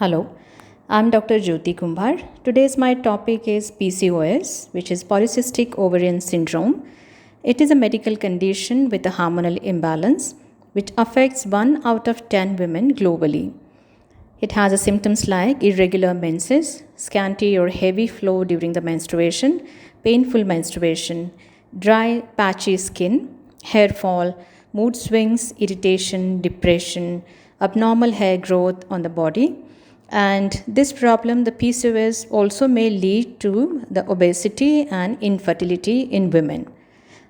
Hello, I'm Dr. Jyoti Kumbhar. Today's my topic is PCOS, which is polycystic ovarian syndrome. It is a medical condition with a hormonal imbalance which affects 1 out of 10 women globally. It has symptoms like irregular menses, scanty or heavy flow during the menstruation, painful menstruation, dry, patchy skin, hair fall, mood swings, irritation, depression, abnormal hair growth on the body. And this problem, the PCOS, also may lead to the obesity and infertility in women.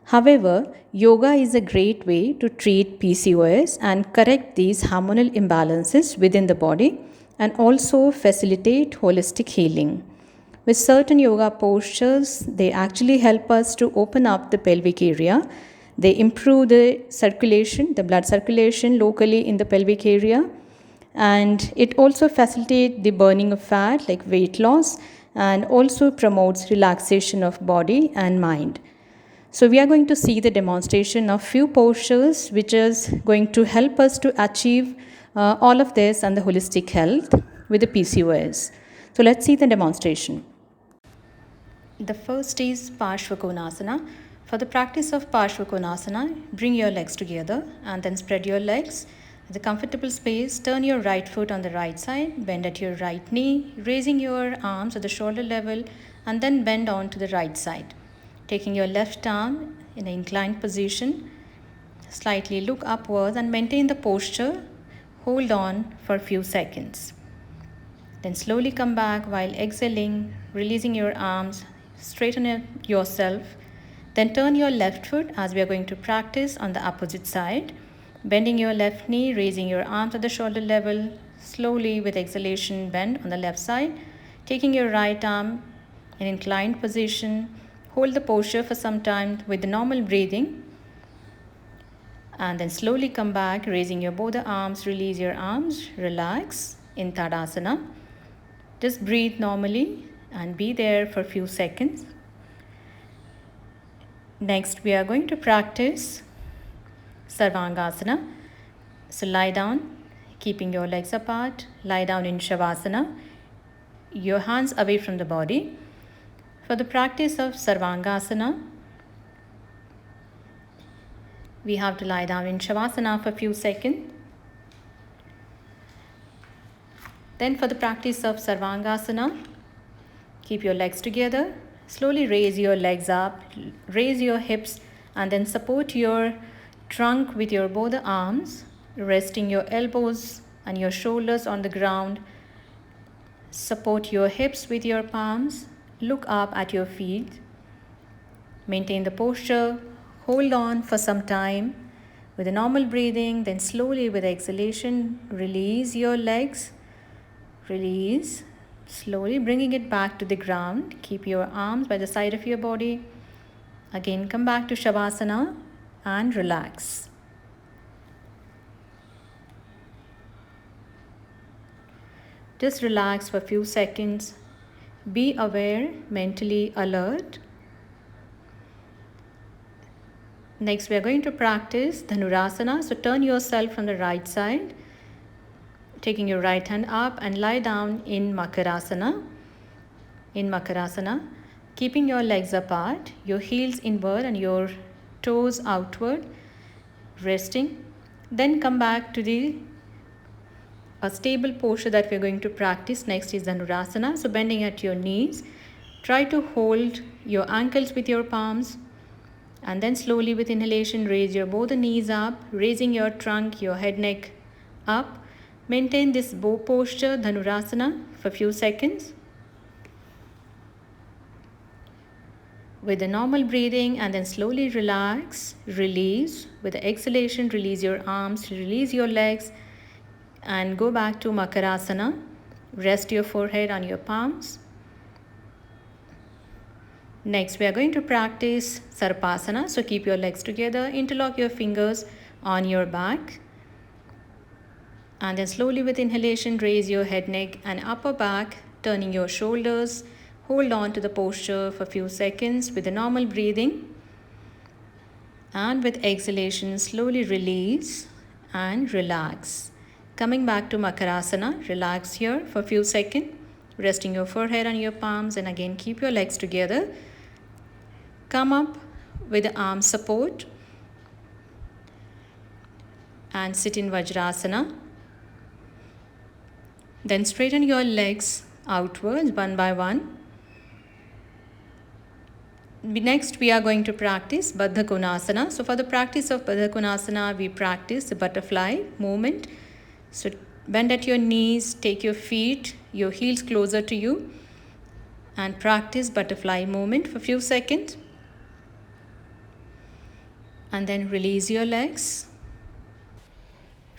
However, yoga is a great way to treat PCOS and correct these hormonal imbalances within the body and also facilitate holistic healing. With certain yoga postures, they actually help us to open up the pelvic area. They improve the circulation, the blood circulation locally in the pelvic area, and it also facilitates the burning of fat like weight loss and also promotes relaxation of body and mind. So we are going to see the demonstration of few postures which is going to help us to achieve all of this and the holistic health with the PCOS. So let's see the demonstration. The first is Parshvakonasana. For the practice of Parshvakonasana, bring your legs together and then spread your legs. At the comfortable space, turn your right foot on the right side, bend at your right knee, raising your arms at the shoulder level and then bend on to the right side. Taking your left arm in an inclined position, slightly look upwards and maintain the posture. Hold on for a few seconds. Then slowly come back while exhaling, releasing your arms, straighten yourself. Then turn your left foot as we are going to practice on the opposite side. Bending your left knee, raising your arms at the shoulder level. Slowly with exhalation, bend on the left side. Taking your right arm in inclined position. Hold the posture for some time with the normal breathing. And then slowly come back, raising your both the arms, release your arms, relax in Tadasana. Just breathe normally and be there for a few seconds. Next, we are going to practice Sarvangasana. So lie down, keeping your legs apart. Lie down in Shavasana. Your hands away from the body. For the practice of Sarvangasana, we have to lie down in Shavasana for a few seconds. Then for the practice of Sarvangasana, keep your legs together. Slowly raise your legs up, raise your hips and then support your trunk with your both arms, resting your elbows and your shoulders on the ground. Support your hips with your palms. Look up at your feet. Maintain the posture. Hold on for some time with a normal breathing. Then slowly with exhalation, release your legs. Release. Slowly bringing it back to the ground. Keep your arms by the side of your body. Again, come back to Shavasana and relax. Just relax for a few seconds. Be aware, mentally alert. Next, we are going to practice Dhanurasana. So turn yourself from the right side, taking your right hand up and lie down in Makarasana. In Makarasana, keeping your legs apart, your heels inward and your toes outward, resting. Then come back to a stable posture that we are going to practice. Next is Dhanurasana. So bending at your knees, try to hold your ankles with your palms and then slowly with inhalation raise your both the knees up, raising your trunk, your head, neck up. Maintain this bow posture, Dhanurasana, for a few seconds. With the normal breathing and then slowly relax, release. With the exhalation, release your arms, release your legs and go back to Makarasana. Rest your forehead on your palms. Next, we are going to practice Sarpasana. So keep your legs together, interlock your fingers on your back. And then slowly with inhalation, raise your head, neck and upper back, turning your shoulders. Hold on to the posture for a few seconds with the normal breathing. And with exhalation, slowly release and relax. Coming back to Makarasana, relax here for a few seconds, resting your forehead on your palms, and again keep your legs together. Come up with the arm support and sit in Vajrasana. Then straighten your legs outwards one by one. Next, we are going to practice Baddha Konasana. So for the practice of Baddha Konasana, we practice the butterfly movement. So bend at your knees, take your feet, your heels closer to you, and practice butterfly movement for a few seconds. And then release your legs.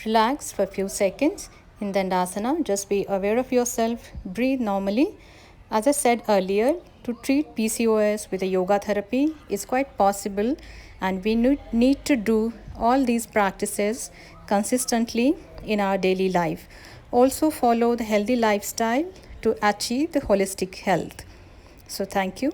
Relax for a few seconds in Dandasana. Just be aware of yourself. Breathe normally. As I said earlier, to treat PCOS with a yoga therapy is quite possible, and we need to do all these practices consistently in our daily life. Also follow the healthy lifestyle to achieve the holistic health. So thank you.